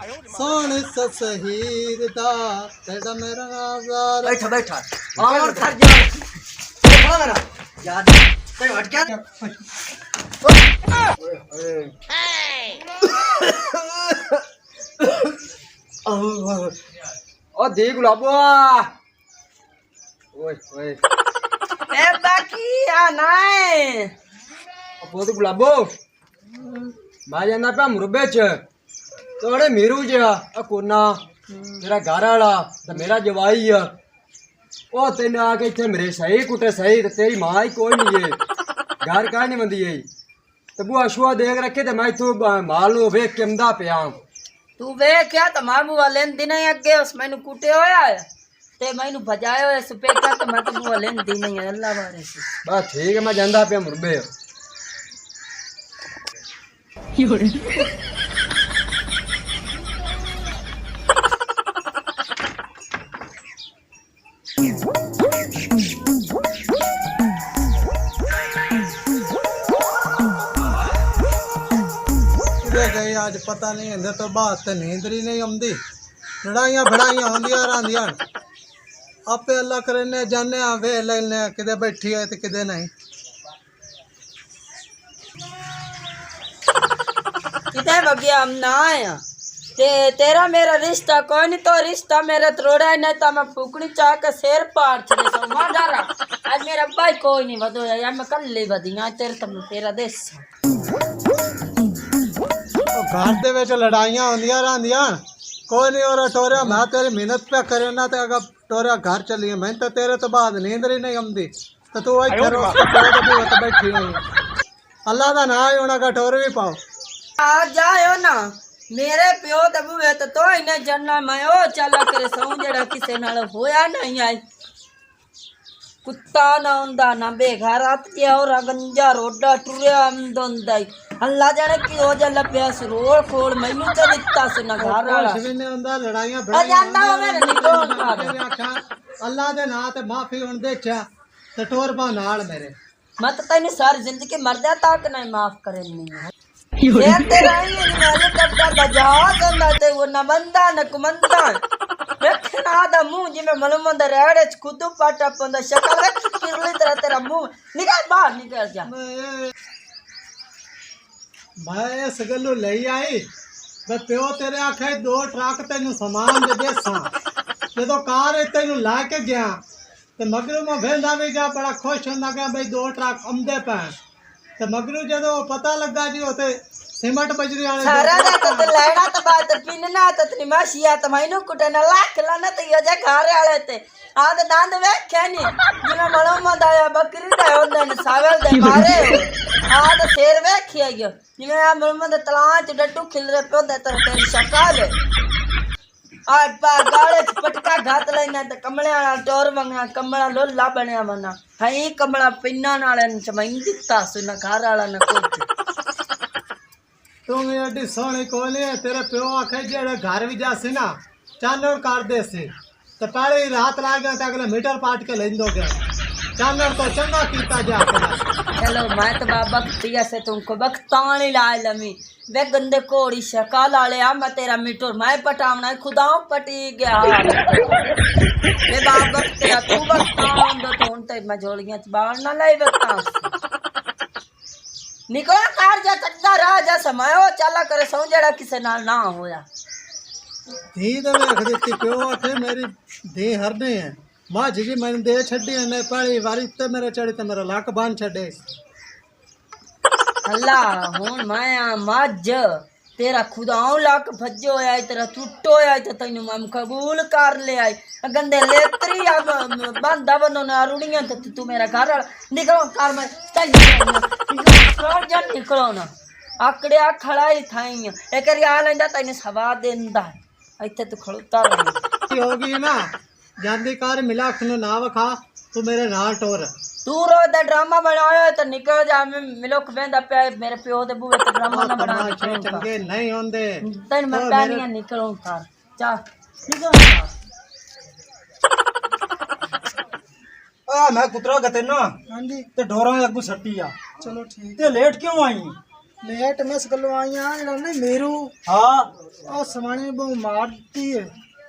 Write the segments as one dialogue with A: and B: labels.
A: सोने ससहीर दा तेरा मेरा नाज़ार।
B: बैठा बैठा और थक जा बैठा मेरा याद कोई हट क्या ओ देख गुलाबो ओए ओए ए बाकी आना है बहुत गुलाबो भाई ना पे मुरबे च तोड़े मेरू जा कोना मेरा घर वाला ते मेरा जवाई है ओ तेन आके इत्थे मेरे सही कुटे सही ते तेरी मां ही कोई नहीं है घर का नहीं बंदी है ते बुआ शुआ देख रखे ते मैं इथों माल नु वेख के अंदा पिया
C: तू वेख क्या ते मां बुआ लेन दिन ही अगे उस मैनू कुटे होया है ते मैनू भजायो है सुपेटा ते मैं तो बुआ लेन दिन ही अल्लाह बारे से
B: बस ठीक है मैं जांदा पिया मुरबे
A: गई आज पता नहीं इंदे तो बात तो नींद ही नहीं आती लड़ाइया बड़ाइया होंदियां रहंदियां आपे अल्लाह करने जाने वे लेने किदे बैठी है ते किदे नहीं
C: किते बगिया हम ना आया ते तेरा मेरा रिश्ता कोई नहीं तो रिश्ता मेरा तोड़ा है नहीं तो मैं फूकनी चाह के शेर पार चले सो मां डरा आज मेरा भाई कोई नहीं वधो यार मैं कल ले वधिया तेरे तो तेरा देश
A: घर दे विच लड़ाइयां होंदियां रहंदियां कोई नहीं और टोरिया मैं तेरी मेहनत पे करे ना ते अगर टोरिया घर चलिए मैं तो तेरे तो बाद नींद ही नहीं आती तो तू इत्थे रोज तो बैठी हुई अल्लाह दा नाम ही होना का टोर भी पाओ
C: आ जाओ ना मेरे प्यो ते बुए तो इन्हें जानना मैं ओ चला करे सौ जेड़ा किसे नाल होया नहीं आई कुत्ता ना हुंदा ना बेघर आत के और गंजा रोडा टुरिया अंदोंदाई अल्लाह जाने की हो जा लपया सरोड़ खोड़ मैनू तो दित्ता से ना घर वाला
A: कुछ भी नहीं हुंदा लड़ाइयां
C: आ जांदा हो मेरे निकोल कर
A: अल्लाह दे नाम ते माफी हुन देचा ते टोर पा नाल मेरे
C: मत तैनू सारी जिंदगी मरदा तक नहीं माफ करे नहीं यार तेरा ही हेलीकॉप्टर दा जहाज हुंदा ते वो ना बंदा न कुमंदा वेखना दा मुंह जिवें मलम दा रेड़े च खुद पाटा पंदा शक्ल वेख किरली तरह तेरा मुंह निकल बाहर निकल जा
A: मैं इस गल्लू ले आई मैं प्यो तेरे आखे 2 ट्रक तेन समान दे देसा जो कार तेन ला के गया तो मगरू में भेंदा भी गया बड़ा खुश होंदा गया भाई 2 ट्रक आमदे पे तो मगरू जो पता लगा जी उते सीमेंट बजरी वाले
C: सारा दा तो लेना तो बात पिनना तो तनी माशिया तो मैनू कुटे ना लाख लाना तो यो जा घर वाले ते आ ते दंद वेख्या नी जिवें मलम दा बकरी दा होंदा ने सावल दे मारे आ तो शेर वेख्या यो जिवें आ मलम दे तलां च डट्टू खिलरे पोंदे तेरी शक्ल आ पा गाले च पटका घात लेना ते कमले वाला टोर मंगना कमला लोला बनया वना हई कमला पिन्ना नाले चमई दित्ता सुना घर वाला न कुछ
A: तू एडी सोहनी कोली है तेरे प्यो आखे जेड़े घर भी जासी ना चानर कर दे सी तो पहले ही रात ला गया तो अगले मीटर पाट के लेंदो गया चानर तो चंगा कीता जा
C: चलो मैं तो बाबा बख्तिया से तुमको बख्तानी ला लमी वे गंदे कोड़ी शकाल आले आ मैं तेरा मीटर मैं पटावना खुदाओं पटी गया वे बाबा बख्तिया तू बख्तान दो तो उन ते मैं जोड़ियां च बाहर ना लाई बख्ता निकला कार जा चक्का राजा समायो चला करे सौ जड़ा किसे नाल ना होया
A: धी तो वेख देती प्यो आखे मेरी धी हरने है मां जी मैंने दे छड़ी ने पहली बारी ते मेरे चढ़ी ते मेरा लक बांध छड़े
C: अल्लाह हुन मैं मज तेरा खुदाओं लक भज्जो आया तेरा टुटो आया तो तैनू मैं कबूल कर ले आई गंदे लेतरी बंदा बनो ना रुड़ियां तो तू मेरा घर वाला निकलो कर मैं निकलो ना आकड़िया खड़ा ही थाई एक आ लेंदा तैनू सवा देंदा इत्थे तू खड़ोता रही
A: होगी ना जांदी कार मिला खनु ना वखा तू मेरे नाल टोर
C: तू रो दा ड्रामा बनाया तो निकल जा मैं मिलोक वेंदा पे मेरे प्यो दे बूहे ते ड्रामा ना बना
A: चंगे नहीं होंदे
C: तैन मैं पैनियां निकलूं कर जा निकल
B: मैं कुतरा गते ना
A: हां जी
B: ते ढोरा अगू सट्टी आ
A: चलो ठीक
B: ते लेट क्यों आई
A: लेट में गलों आईया जेड़ा नहीं मेरू
B: हाँ
A: ਉਹ ਸਮਾਣੀ ਬਹੁ ਮਾਰਦੀ ਹੈ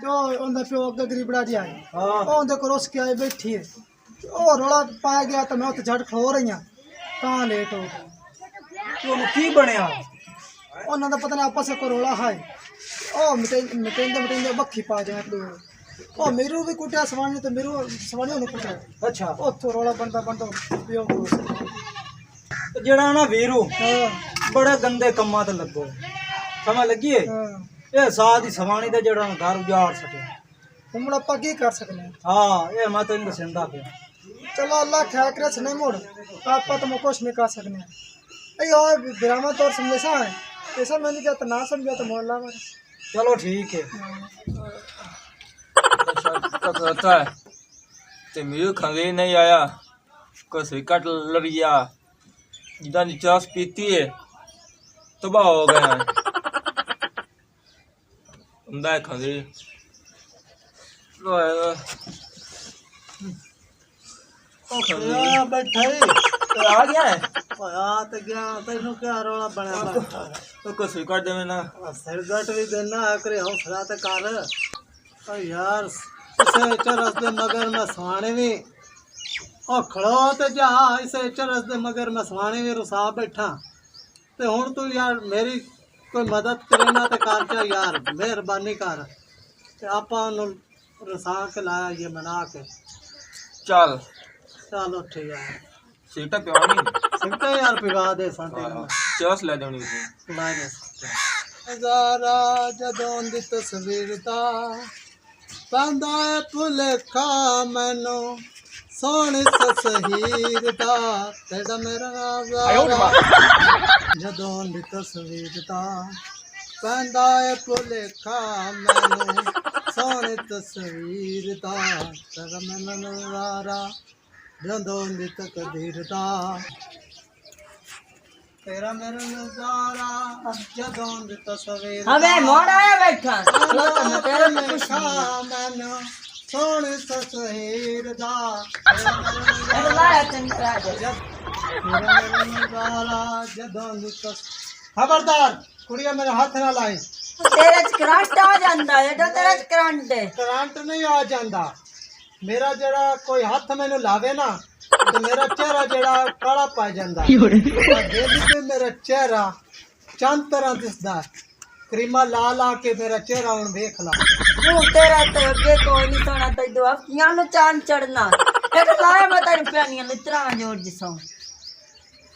A: ਤੇ ਉਹਦਾ ਪਿਓ ਅੱਗੇ ਗਰੀਬੜਾ ਜਿਹਾ ਹੈ
B: ਹਾਂ
A: ਉਹ ਉਹਦੇ ਕੋਲ ਰੁੱਸ ਕੇ ਆਈ ਬੈਠੀ ਹੈ ਤੇ ਉਹ ਰੌਲਾ ਪਾ ਗਿਆ ਤੇ ਮੈਂ ਉੱਥੇ ਛੱਡ ਖਲੋ ਰਹੀ ਹਾਂ ਤਾਂ ਲੇਟ ਹੋ ਗਈ
B: ਉਹਨੂੰ ਕੀ ਬਣਿਆ
A: ਉਹਨਾਂ ਦਾ ਪਤਾ ਨਹੀਂ ਆਪਸ ਵਿੱਚ ਕੋਈ ਰੌਲਾ ਹੈ ਉਹ ਮਿਟੇਂਦੇ ਬੱਖੀ ਪਾ ਜਾਣ ਤੇ ਉਹ ਮੇਰੂ ਵੀ ਕੁੱਟਿਆ ਸਮਾਣੀ ਤੇ ਮੇਰੂ ਸਮਾਣੀ ਉਹਨੂੰ ਕੁੱਟਿਆ
B: ਅੱਛਾ
A: ਉੱਥੋਂ ਰੌਲਾ ਬਣਦਾ ਪਿਓ ਕੋਲ
B: ਤੇ ਜਿਹੜਾ ਨਾ ਵੀਰੂ
A: ਹਾਂ
B: ਬੜੇ ਗੰਦੇ ਕੰਮਾਂ ਤੇ ਲੱਗੋ ਸਮਝ ਲੱਗੀ ਏ
A: ਹਾਂ
B: ਇਹ ਸਾਹ ਦੀ ਸਵਾਣੀ ਦਾ ਜਿਹੜਾ ਨੂੰ ਘਰ ਉਜਾੜ ਸਕਿਆ
A: ਹੁਣ ਆਪਾਂ ਕੀ ਕਰ ਸਕਨੇ
B: ਹਾਂ ਇਹ ਮੈਂ ਤੈਨੂੰ ਦੱਸਦਾ ਪਿਆ
A: चलो अल्लाह ख्याल करे नहीं मोड़ आप तो कुछ नहीं कर सकने अयो ड्रामा तौर समझे सा है ऐसा मैंने क्या तो ना समझा तो मोड़ ला
B: चलो ठीक है
D: कहता है ते मेरे खंगे नहीं आया कोई सिकट लड़िया जिदा निचास पीती है तबाह हो गया है उमदा खंगे
A: बैठा
B: आ गया है
A: तो गया तेन क्या रौला बनया बैठा
D: तो कोई सिकट दे ना
A: सिरगट भी देना है करे हौसला तो कर ओ यार इसे चरस दे मगर मैं सवाने भी ओ खड़ो ते जा इसे चरस दे मगर मैं सवाने भी रुसा बैठा ते हुन तू यार मेरी कोई मदद करे ना ते कर चा यार मेहरबानी कर ते आपा नु रुसा के लाया ये मना के
D: चल
A: चलो ठीक है
D: सीटा पिवानी
A: सिमटे यार पिवा दे सांते
D: चस ले देनी
A: हजारा जदों दी तस्वीर दा पांदा है भुलेखा मैनू सोहनी तस्वीर दा तेरा मेरा हजारा जदों दी तस्वीर दा पांदा है भुलेखा मैनू सोहनी तस्वीर दा तेरा मेरा नजारा जदों दी तकदीर दा तेरा मेरा नजारा जदों दी तस्वीर
C: हवे मोड़ आया बैठा लो तो मैं तेरे को कुछ
A: मैनू सोहनी तस्वीर दा
C: नहीं लाया तेरे राजा
A: खबरदार कुड़िया मेरे हाथ ना लाई
C: तेरे च करंट आ जांदा है जो तेरे च करंट है
A: करंट नहीं आ जाता मेरा जरा कोई हाथ मैनू लावे ना तो मेरा चेहरा जरा काला पा जाता मेरा चेहरा चंद तरह दिसदा क्रीमा ला ला के मेरा चेहरा हुन देख ला
C: मुंह तेरा तो अगे कोई नहीं सोना तो दो अखियां नु चांद चढ़ना एक लाया मैं तेरी प्यानियां लित्रा जोड़ जिसो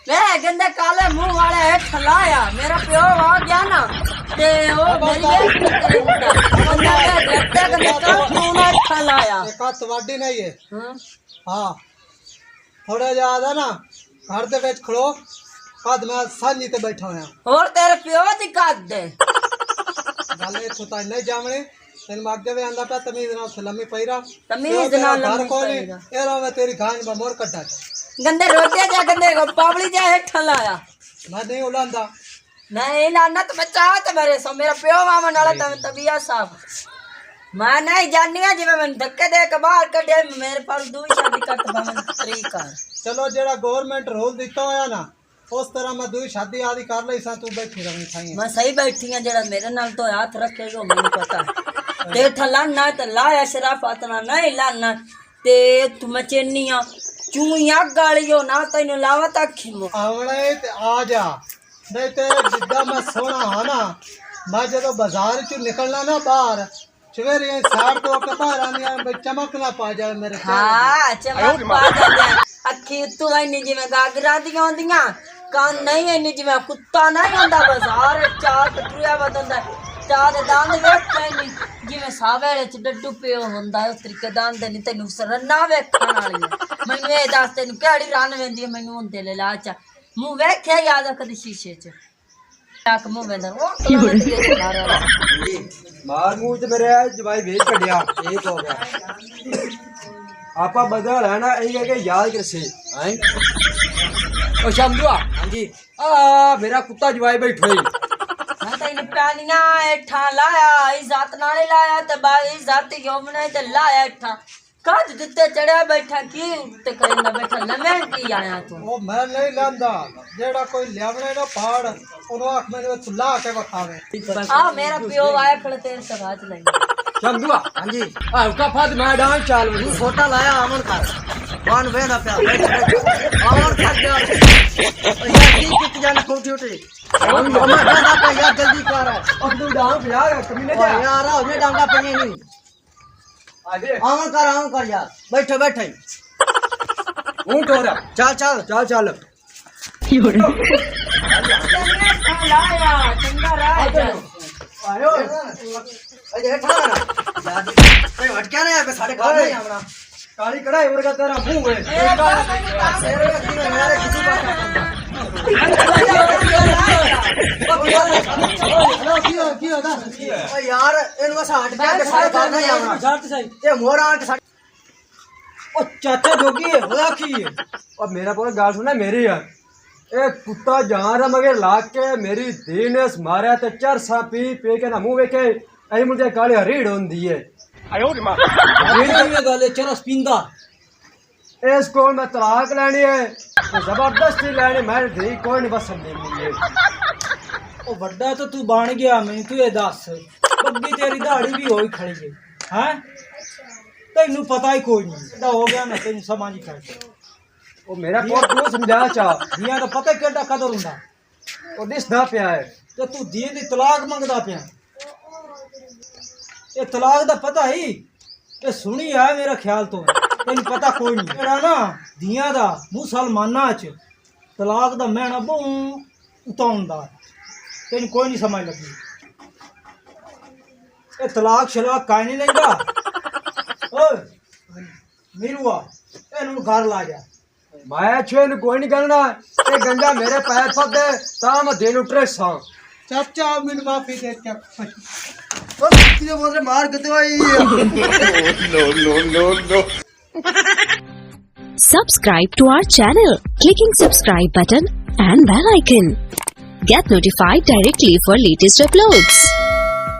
C: वे गंदे काले मुंह वाले हेठ लाया मेरा प्यो आ गया ना ते ओ मेरी बंदा देखते कि निकल खून हेठ लाया
A: एक हाथ वाडी नहीं है
C: हां
A: हाँ थोड़ा ज्यादा ना घर दे विच खड़ो कद मैं सांझी ते बैठा होया
C: और तेरे प्यो दी कद दे
A: गल इत्थों ताईं नहीं जावणी तेन मैं अगे भी आंदा पिया तमीज नाल लम्मी पैरा
C: तमीज नाल लम्मी पैरा।
A: ए रोवे तेरी गांज में मोर कट्टा
C: गंदे रोटे जा गंदे पावली जा हेठ लाया
A: मैं नहीं उलांदा
C: नहीं लाना तो मैं चाहत मेरे सो मेरा प्यो मामा नाला तबिया साहब मैं नहीं जानिया जिवें मैंने धक्के दे के बाहर कढे मेरे पर दूई शादी कर तो तरीका
A: चलो जेड़ा गवर्नमेंट रूल दिता होया ना उस तरह मैं दूई शादी आदि कर लई सा तू बैठी रही खाई
C: मैं सही बैठी हां जेड़ा मेरे नाल तो हाथ रखेगा मैंने पता ते ठलाना ते लाया शराफत ना नहीं लाना ते तू मैं चेनिया चूइयां गालियो ना तैनू लावा तक खिमो
A: आवणे ते आ जा नहीं ते जिद्दा मैं सोना हां ना मैं जदों बाजार चो निकलना ना बाहर सवेरे साड़ तो के बाहर आनी चमक ना पा जाए मेरे
C: हाँ चमक पा जाए अखी तू इन्नी जिवें गागरा दी होंदियां कान नहीं इन्नी जिवें कुत्ता नहीं होंदा बाजार चार टुरिया वदंदा चार दंद वेख पैनी जिवें सावेले च डड्डू पियो होंदा उस तरीके दंद नहीं तैनू सरना वेखण वाली मैनू ए दस तैनू केड़ी रन वेंदी मैनू हुंदे ले लाचा मुंह वेख्या याद कदी शीशे च तक मुंह वेंदा
B: मार मूंह ते मेरे जवाई भेज कढ़िया एक हो गया आपा बदल है ना यही है कि याद कर से हैं ओ शमदुआ हां जी आ मेरा कुत्ता जवाई बैठो ही
C: मैं तैनू प्यानियां हेठा लाया इज्जत नाल लाया ते बाई इज्जत योमने ते लाया हेठा काज जिते चढ़िया बैठा की ते करे ना बैठा लमें की आया तू
A: ਉਹ ਮੈਂ ਨਹੀਂ ਲੈਂਦਾ ਜਿਹੜਾ ਕੋਈ ਲਿਆਵਣੇ ਨਾ ਪਹਾੜ ਉਹਨੂੰ ਆਖ ਮੈਨੂੰ ਵਿੱਚ ਲਾ ਕੇ ਵਿਖਾਵੇ
C: आ मेरा प्यो आया खड़े तेरे से बात नहीं
B: चल दुआ हाँ जी उसका फत मैं डांस चाल तू छोटा लाया अमन का कौन वेना पे अमन कर दे यार की कित जाने छोटी छोटी हम जाना पे यार जल्दी कर अब तू डांस यार कमीने जा यार हमें डांगा पे नहीं आजे अमन कर यार बैठो बैठे हूं टोरा चल चल चल चल
C: लाया चंगा राजा
B: आयो अरे ठा याद कोई हटक्या नहीं है साढ़े घर नहीं आना काली कढ़ाई वर्गा तेरा मुंह है तेरे की मेरे किसी बात यार इन वसा हटक्या के साढ़े घर नहीं आना ये मोरा के साढ़े ओ चाचा जोगी है होया की है और मेरा पूरा गाल सुना मेरी यार ए कुत्ता जहां रा मगर लाग के मेरी धी ने मारा ते चार सा पी के ना मुंह वेखे आई मुझे काले हरीड़ होंदी है आयो रे मां हरीड़ में गाले चरस पिंदा इस को मैं तलाक लेनी है तो जबरदस्ती लेनी मैं धी कोई नहीं बस देनी है
E: ਉਹ ਵੱਡਾ ਤਾਂ ਤੂੰ ਬਣ ਗਿਆ ਮੈਨੂੰ ਤੂੰ ਇਹ ਦੱਸ ਬੱਗੀ ਤੇਰੀ ਦਾੜੀ ਵੀ ਹੋਈ ਖੜੀ ਹੈ ਤੈਨੂੰ ਪਤਾ ਹੀ ਕੋਈ ਨਹੀਂ ਇਹਦਾ ਹੋ ਗਿਆ ਨਾ ਤੈਨੂੰ ਸਮਝ ਹੀ ਕਰ
B: ओ मेरा पोत तू समझा चा
E: ਦੀਆਂ ਦਾ ਪਤਾ ਕਿਹੜਾ ਕਦਰ ਹੁੰਦਾ
B: ओ दिसदा पिया है
E: ਤੇ ਤੂੰ ਦੀ ਦੀ ਤਲਾਕ ਮੰਗਦਾ ਪਿਆ ਇਹ ਤਲਾਕ ਦਾ ਪਤਾ ਹੀ ਇਹ ਸੁਣੀ ਆ ਮੇਰਾ ਖਿਆਲ ਤੋਂ ਤੈਨੂੰ ਪਤਾ ਕੋਈ ਨਹੀਂ ਜਿਹੜਾ ਨਾ ਦੀਆਂ ਦਾ ਮੁਸਲਮਾਨਾਂ 'ਚ ਤਲਾਕ ਦਾ ਮਹਿਣਾ ਬਹੁ ਉਤਾਉਂਦਾ ਤੈਨੂੰ ਕੋਈ ਨਹੀਂ ਸਮਝ ਲੱਗੀ ਇਹ ਤਲਾਕ ਸ਼ਲਾਕ ਕਾਇ ਨਹੀਂ ਲੈਂਦਾ ਓਏ ਮੀਰੂਆ ਇਹਨੂੰ ਘਰ ਲਾ ਜਾ
B: मैं छेन कोई नहीं करना ये गंजा मेरे पैर फस दे ता मैं दिन उतरे सा
A: ਚਾਚਾ ਮੈਨੂੰ ਮਾਫੀ ਦੇ ਚੱਕ
B: ओ कितने बोल रहे मार के तो
F: Subscribe to our channel, clicking subscribe button and bell icon. Get notified directly for latest uploads.